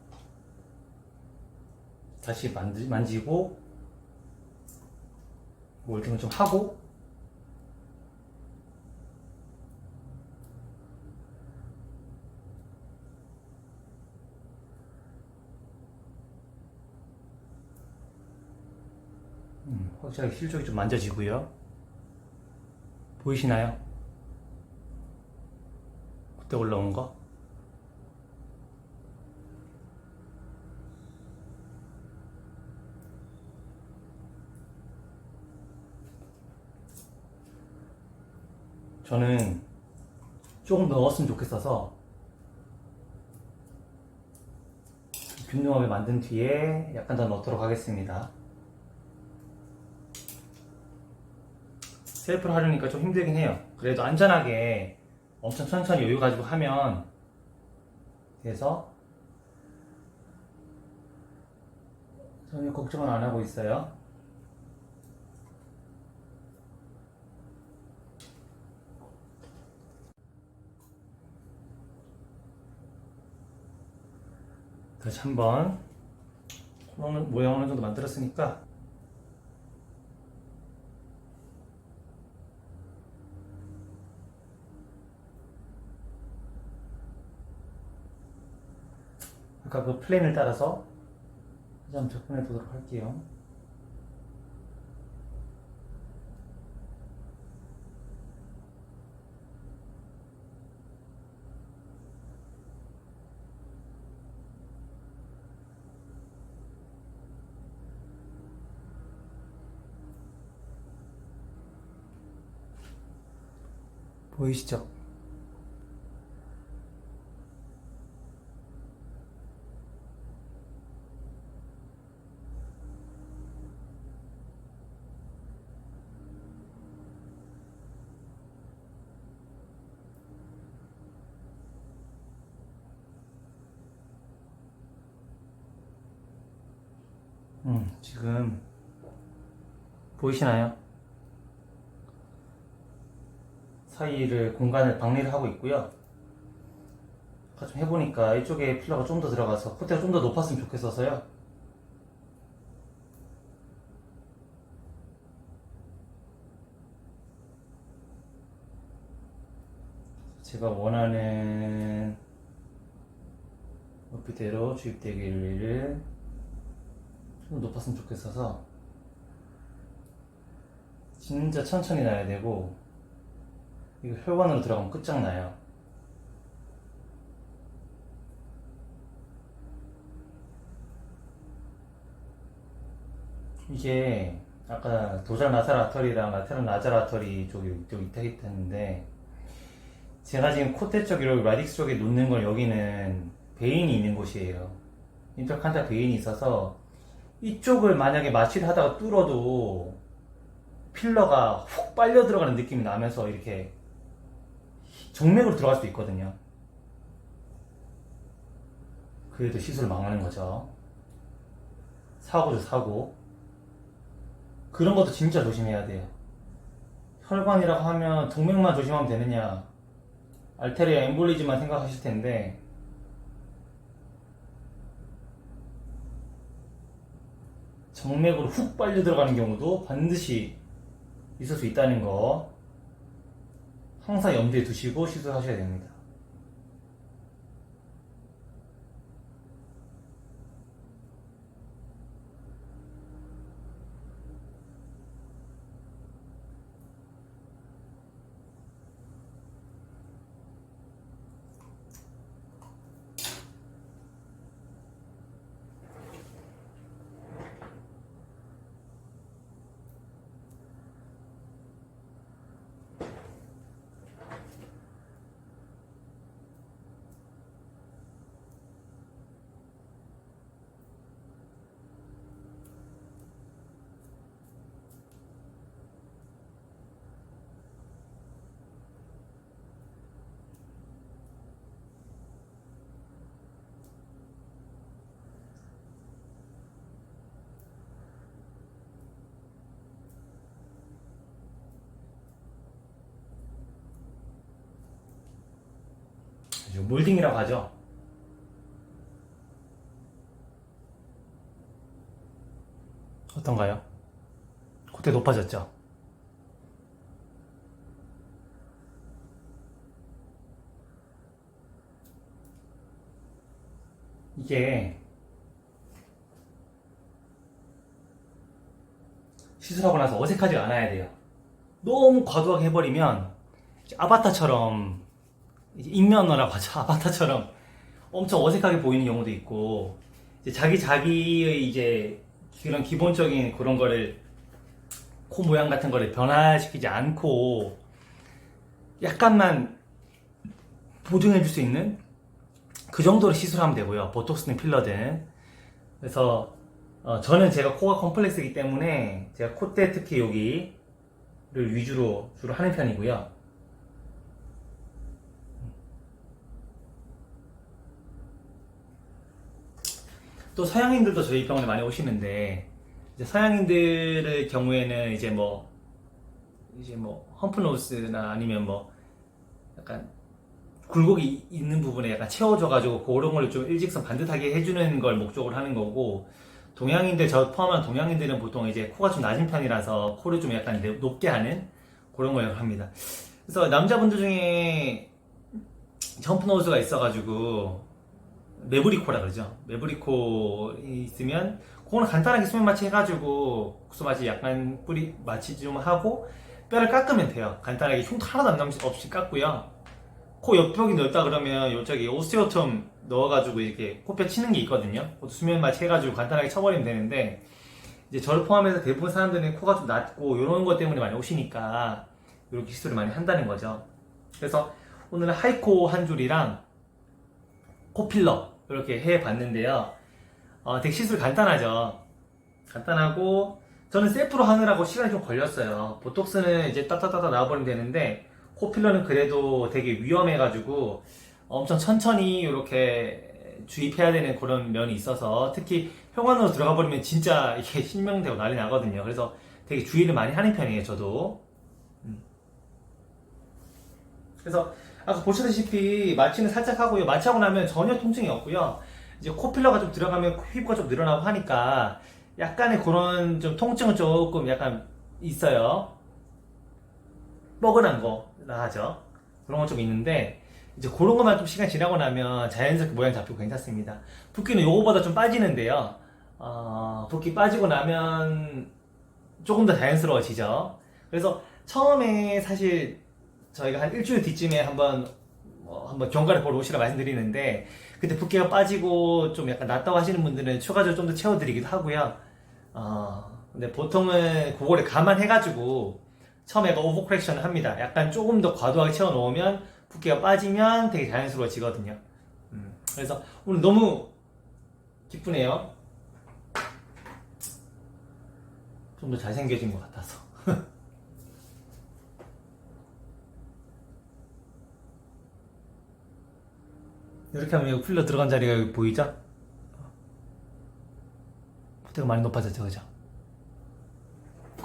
다시 만지고 몰딩을 좀 하고 확실하게 실 쪽이 좀 만져지고요. 보이시나요? 그때 올라온 거? 저는 조금 더 넣었으면 좋겠어서 균등하게 만든 뒤에 약간 더 넣도록 하겠습니다. 셀프로 하려니까 좀 힘들긴 해요. 그래도 안전하게 엄청 천천히 여유 가지고 하면 돼서 전혀 걱정은 안 하고 있어요. 다시 한번 모양 어느 정도 만들었으니까 아까 그 플랜을 따라서 다시 한번 접근해 보도록 할게요. 보이시죠? 지금 보이시나요? 사이를 공간을 박리를 하고 있고요. 아까 좀 해보니까 이쪽에 필러가 좀 더 들어가서 콧대가 좀 더 높았으면 좋겠어서요. 제가 원하는 높이대로 주입되기를 좀 더 높았으면 좋겠어서 진짜 천천히 놔야 되고, 이거 혈관으로 들어가면 끝장나요. 이게 아까 도잘 나사라 아터리랑 라테럴 나잘 아터리 쪽이 좀 있다 했는데 제가 지금 콧대 쪽, 이렇게 라딕스 쪽에 놓는 걸 여기는 베인이 있는 곳이에요. 인터칸타 베인이 있어서 이쪽을 만약에 마취를 하다가 뚫어도 필러가 훅 빨려 들어가는 느낌이 나면서 이렇게 정맥으로 들어갈 수도 있거든요. 그래도 시술을 망하는 거죠. 사고죠, 사고. 그런 것도 진짜 조심해야 돼요. 혈관이라고 하면 동맥만 조심하면 되느냐, 알테리아 엠볼리즘만 생각하실 텐데, 정맥으로 훅 빨려 들어가는 경우도 반드시 있을 수 있다는 거 항상 염두에 두시고 시술하셔야 됩니다. 몰딩이라고 하죠. 어떤가요? 콧대 높아졌죠? 이게 시술하고 나서 어색하지 않아야 돼요. 너무 과도하게 해버리면 아바타처럼, 인면허라고 하죠. 아바타처럼 엄청 어색하게 보이는 경우도 있고, 이제 자기의 이제 그런 기본적인 그런 거를, 코 모양 같은 거를 변화시키지 않고 약간만 보정해 줄 수 있는 그 정도로 시술하면 되고요. 보톡스든 필러든. 그래서 저는 제가 코가 컴플렉스이기 때문에 제가 콧대 특히 여기를 위주로 주로 하는 편이고요. 또 서양인들도 저희 병원에 많이 오시는데, 이제 서양인들의 경우에는 이제 뭐 험프노스나 아니면 뭐 약간 굴곡이 있는 부분에 약간 채워져가지고 그런 걸 좀 일직선 반듯하게 해주는 걸 목적으로 하는 거고, 동양인들, 저 포함한 동양인들은 보통 이제 코가 좀 낮은 편이라서 코를 좀 약간 높게 하는 그런 걸 합니다. 그래서 남자분들 중에 험프노스가 있어가지고 메브리코라 그러죠. 메브리코 있으면 그거는 간단하게 수면 마취 해가지고 국소 마취 약간 뿌리 마취 좀 하고 뼈를 깎으면 돼요. 간단하게 흉터 하나도 없이 깎고요. 코 옆벽이 넓다 그러면 요쪽에 오스테오톰 넣어가지고 이렇게 코뼈 치는 게 있거든요. 그것도 수면 마취 해가지고 간단하게 쳐버리면 되는데, 이제 저를 포함해서 대부분 사람들은 코가 좀 낮고 이런 것 때문에 많이 오시니까 이렇게 시술을 많이 한다는 거죠. 그래서 오늘은 하이코 한 줄이랑 코필러 이렇게 해봤는데요. 되게 시술 간단하죠. 간단하고 저는 셀프로 하느라고 시간이 좀 걸렸어요. 보톡스는 이제 따따따따 나와버리면 되는데 코필러는 그래도 되게 위험해가지고 엄청 천천히 이렇게 주입해야 되는 그런 면이 있어서, 특히 혈관으로 들어가 버리면 진짜 이게 실명되고 난리 나거든요. 그래서 되게 주의를 많이 하는 편이에요, 저도. 그래서 아까 보시다시피 마취는 살짝 하고요. 마취하고 나면 전혀 통증이 없고요. 이제 코필러가 좀 들어가면 휘부가 좀 늘어나고 하니까 약간의 그런 좀 통증은 조금 약간 있어요. 뻐근한 거라 하죠. 그런 건 좀 있는데, 이제 그런 것만 좀 시간 지나고 나면 자연스럽게 모양 잡히고 괜찮습니다. 붓기는 요거보다 좀 빠지는데요. 붓기 빠지고 나면 조금 더 자연스러워지죠. 그래서 처음에 사실 저희가 한 일주일 뒤쯤에 한번 경과를 보러 오시라 말씀드리는데, 그때 붓기가 빠지고 좀 약간 낫다고 하시는 분들은 추가적으로 좀 더 채워드리기도 하고요. 근데 보통은 그거를 감안해가지고 처음에 오버코렉션을 합니다. 약간 조금 더 과도하게 채워 놓으면 붓기가 빠지면 되게 자연스러워지거든요. 그래서 오늘 너무 기쁘네요. 좀 더 잘생겨진 것 같아서. 이렇게 하면 여기 필러 들어간 자리가 여기 보이죠? 콧대가 많이 높아졌죠, 그죠?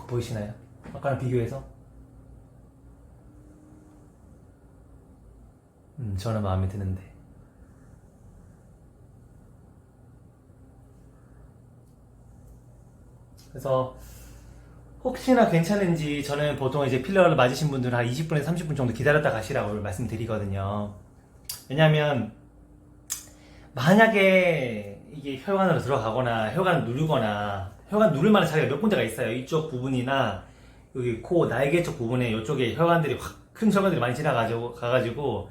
보이시나요? 아까랑 비교해서? 저는 마음에 드는데. 그래서 혹시나 괜찮은지 저는 보통 이제 필러를 맞으신 분들은 한 20분에서 30분 정도 기다렸다 가시라고 말씀드리거든요. 왜냐면 만약에 이게 혈관으로 들어가거나 혈관을 누르거나 혈관 누를 만한 자리가 몇 군데가 있어요. 이쪽 부분이나 여기 코 날개 쪽 부분에 이쪽에 혈관들이 큰 혈관들이 많이 가가지고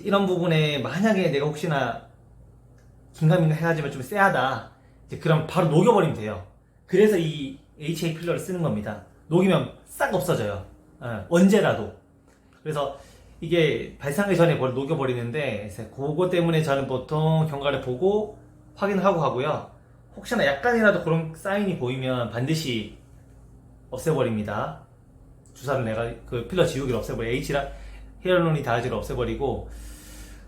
이런 부분에 만약에 내가 혹시나 긴가민가 해가지고 좀 쎄하다 이제 그럼 바로 녹여버리면 돼요. 그래서 이 HA 필러를 쓰는 겁니다. 녹이면 싹 없어져요. 언제라도. 그래서 이게 발생하기 전에 뭘 녹여버리는데 그거 때문에 저는 보통 경과를 보고 확인을 하고 하고요. 혹시나 약간이라도 그런 사인이 보이면 반드시 없애버립니다. 주사를 내가 그 필러 지우기를 없애버려. 히알루로니다즈를 없애버리고.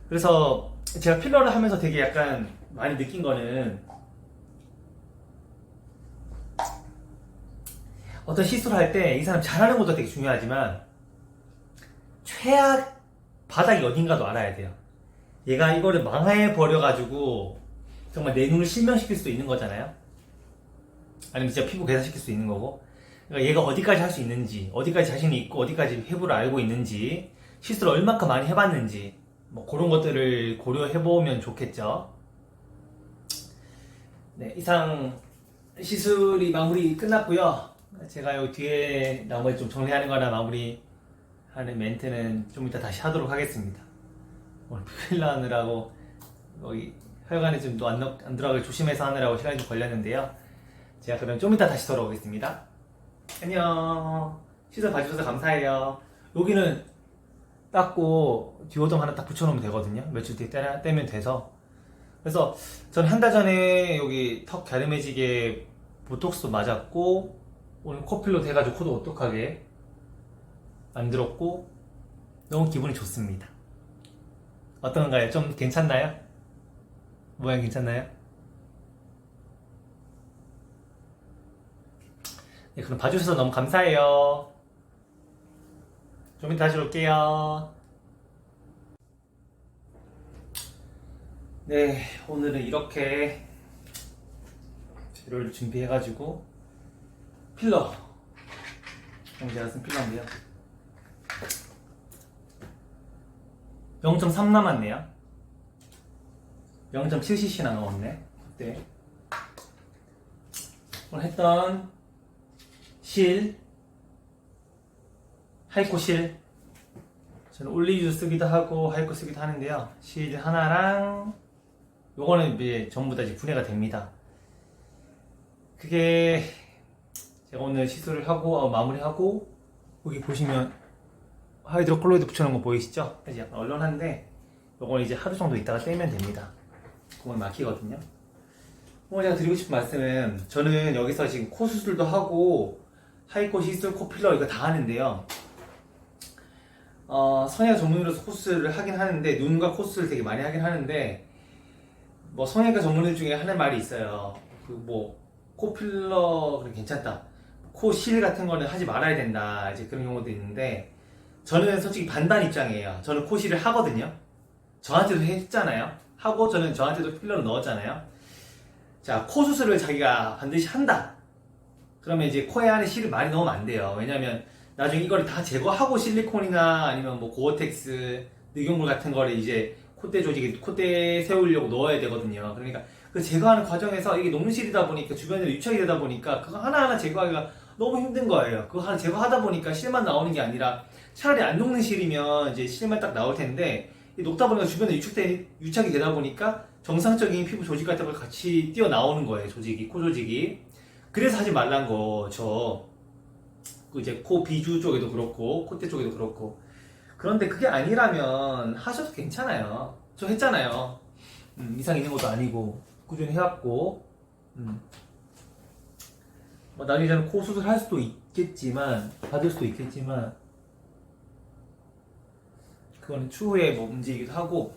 그래서 제가 필러를 하면서 되게 약간 많이 느낀 거는 어떤 시술을 할 때 이 사람 잘하는 것도 되게 중요하지만 최악 바닥이 어딘가도 알아야 돼요. 얘가 이거를 망해버려가지고 정말 내 눈을 실명시킬 수도 있는 거잖아요. 아니면 진짜 피부 개선시킬 수 있는 거고. 그러니까 얘가 어디까지 할 수 있는지, 어디까지 자신이 있고, 어디까지 회부를 알고 있는지, 시술을 얼마큼 많이 해봤는지, 뭐 그런 것들을 고려해보면 좋겠죠. 네, 이상 시술이 마무리 끝났고요. 제가 여기 뒤에 나머지 좀 정리하는 거나 마무리 하는 멘트는 좀 이따 다시 하도록 하겠습니다. 오늘 필러 하느라고 여기 혈관에 좀 또 안 들어가게 조심해서 하느라고 시간이 좀 걸렸는데요. 제가 그럼 좀 이따 다시 돌아오겠습니다. 안녕. 시술 봐주셔서 감사해요. 여기는 닦고 디오덤 하나 딱 붙여놓으면 되거든요. 며칠 뒤에 떼면 돼서. 그래서 전 한 달 전에 여기 턱 갸름해지게 보톡스 맞았고 오늘 코필러 돼가지고 코도 오똑하게 만들었고 너무 기분이 좋습니다. 어떤가요? 좀 괜찮나요? 모양 괜찮나요? 네, 그럼 봐주셔서 너무 감사해요. 좀 이따 다시 올게요. 네, 오늘은 이렇게 재료를 준비해가지고 필러 제가 쓴 필러인데요. 0.3 남았네요. 0.7cc나 넣었네. 그때 오늘 했던 실 하이코 실 저는 올리주 쓰기도 하고 하이코 쓰기도 하는데요. 실 하나랑 요거는 이제 전부 다 이제 분해가 됩니다. 그게 제가 오늘 시술을 하고 마무리하고 여기 보시면 하이드로콜로이드 붙여놓은 거 보이시죠? 이제 약간 얼얼한데 요건 이제 하루 정도 있다가 떼면 됩니다. 구멍이 막히거든요. 오늘 제가 드리고 싶은 말씀은 저는 여기서 지금 코 수술도 하고 하이코 시술, 코필러 이거 다 하는데요. 성형외과 전문의로서 코 수술을 하긴 하는데 눈과 코 수술을 되게 많이 하긴 하는데 뭐 성형외과 전문의 중에 하는 말이 있어요. 그 뭐 코필러 그래 괜찮다. 코 실 같은 거는 하지 말아야 된다. 이제 그런 경우도 있는데 저는 솔직히 반반 입장이에요. 저는 코실을 하거든요. 저한테도 했잖아요. 하고 저는 저한테도 필러를 넣었잖아요. 자, 코 수술을 자기가 반드시 한다. 그러면 이제 코에 안에 실을 많이 넣으면 안 돼요. 왜냐면 나중에 이걸 다 제거하고 실리콘이나 아니면 뭐 고어텍스, 늑연물 같은 거를 이제 콧대 조직에 콧대에 세우려고 넣어야 되거든요. 그러니까 그 제거하는 과정에서 이게 녹는 실이다 보니까 주변에 유착이 되다 보니까 그거 하나하나 제거하기가 너무 힘든 거예요. 그거 하나 제거하다 보니까 실만 나오는 게 아니라 차라리 안 녹는 실이면 이제 실만 딱 나올 텐데 녹다 보니까 주변에 유착이 되다 보니까 정상적인 피부 조직 같은 걸 같이 튀어나오는 거예요. 조직이, 코 조직이. 그래서 하지 말란 거죠. 그 이제 코 비주 쪽에도 그렇고 콧대 쪽에도 그렇고. 그런데 그게 아니라면 하셔도 괜찮아요. 저 했잖아요. 이상 있는 것도 아니고 꾸준히 해왔고 뭐 나중에 저는 코 수술할 수도 있겠지만 받을 수도 있겠지만 그거는 추후에 뭐 문제이기도 하고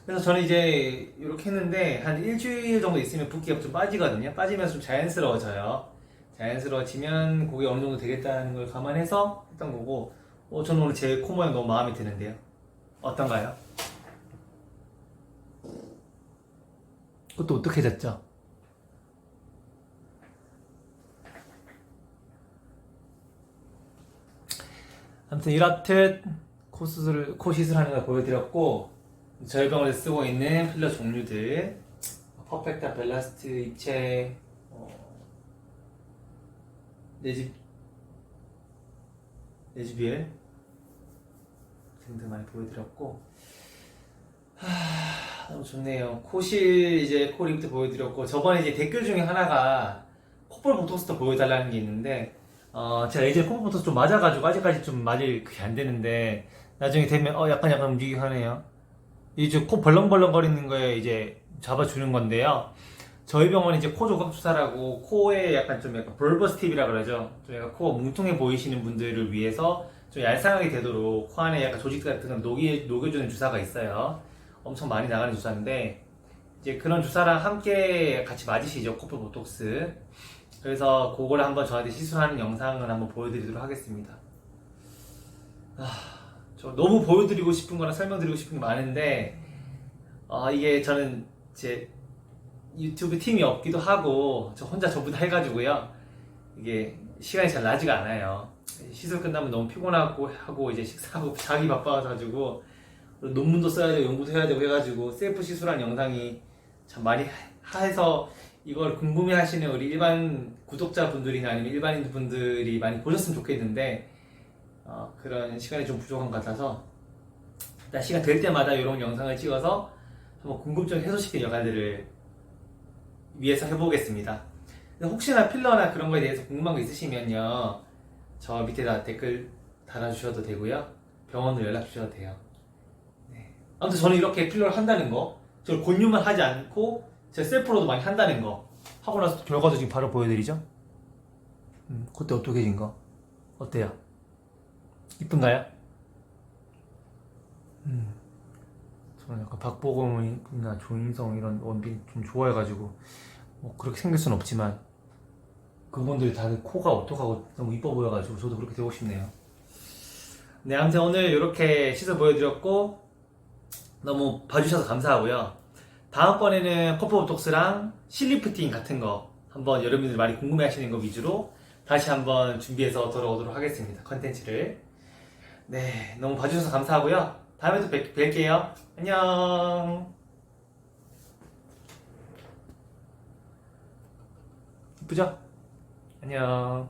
그래서 저는 이제 이렇게 했는데 한 일주일 정도 있으면 붓기가 좀 빠지거든요. 빠지면서 좀 자연스러워져요. 자연스러워지면 그게 어느 정도 되겠다는 걸 감안해서 했던 거고 저는 오늘 제 코 모양 너무 마음에 드는데요. 어떤가요? 그것도 어떡해졌죠? 아무튼 이렇듯 코 시술하는 걸 보여드렸고 저희 병원에서 쓰고 있는 필러 종류들 퍼펙타, 벨라스트, 입체, 네즈비엘 등등 많이 보여드렸고 너무 좋네요. 코실 이제 코 리프트 보여드렸고 저번에 이제 댓글 중에 하나가 콧볼 보톡스도 보여달라는 게 있는데 제가 이제 콧볼 보톡스 좀 맞아가지고 아직까지 좀 맞을 그게 안 되는데 나중에 되면 약간 움직이긴 하네요. 이제 코 벌렁벌렁 거리는 거에 이제 잡아주는 건데요. 저희 병원은 이제 코 조각 주사라고 코에 약간 볼버스 팁이라 그러죠. 좀 약간 코가 뭉퉁해 보이시는 분들을 위해서 좀 얄쌍하게 되도록 코 안에 약간 조직 같은 걸 녹여주는 주사가 있어요. 엄청 많이 나가는 주사인데 이제 그런 주사랑 함께 같이 맞으시죠. 코볼 보톡스. 그래서 그걸 한번 저한테 시술하는 영상을 한번 보여드리도록 하겠습니다. 저 너무 보여드리고 싶은 거나 설명드리고 싶은 게 많은데 이게 저는 제 유튜브 팀이 없기도 하고 저 혼자 전부 다 해가지고요 이게 시간이 잘 나지가 않아요. 시술 끝나면 너무 피곤하고 이제 식사하고 자기 바빠가지고 논문도 써야 되고 연구도 해야 되고 해가지고 셀프 시술한 영상이 참 많이 해서 이걸 궁금해 하시는 우리 일반 구독자분들이나 아니면 일반인 분들이 많이 보셨으면 좋겠는데 그런 시간이 좀 부족한 것 같아서 일단 시간 될 때마다 이런 영상을 찍어서 한번 궁금증 해소시키는 역할들을 위해서 해보겠습니다. 혹시나 필러나 그런 거에 대해서 궁금한 거 있으시면요 저 밑에다 댓글 달아주셔도 되고요 병원으로 연락 주셔도 돼요. 네. 아무튼 저는 이렇게 필러를 한다는 거 저 권유만 하지 않고 제가 셀프로도 많이 한다는 거 하고 나서 결과도 지금 바로 보여드리죠. 그때 어떻게진 거 어때요? 이쁜가요? 저는 약간 박보검이나 조인성 이런 원빈 좀 좋아해가지고 뭐 그렇게 생길 순 없지만 그분들이 다들 코가 어떡하고 너무 이뻐 보여가지고 저도 그렇게 되고 싶네요. 네, 아무튼 오늘 이렇게 시술 보여드렸고 너무 봐주셔서 감사하고요. 다음번에는 콧볼 보톡스랑 실리프팅 같은 거 한번 여러분들이 많이 궁금해 하시는 거 위주로 다시 한번 준비해서 돌아오도록 하겠습니다. 컨텐츠를. 네, 너무 봐주셔서 감사하고요. 다음에 또 뵐게요. 안녕. 이쁘죠? 안녕.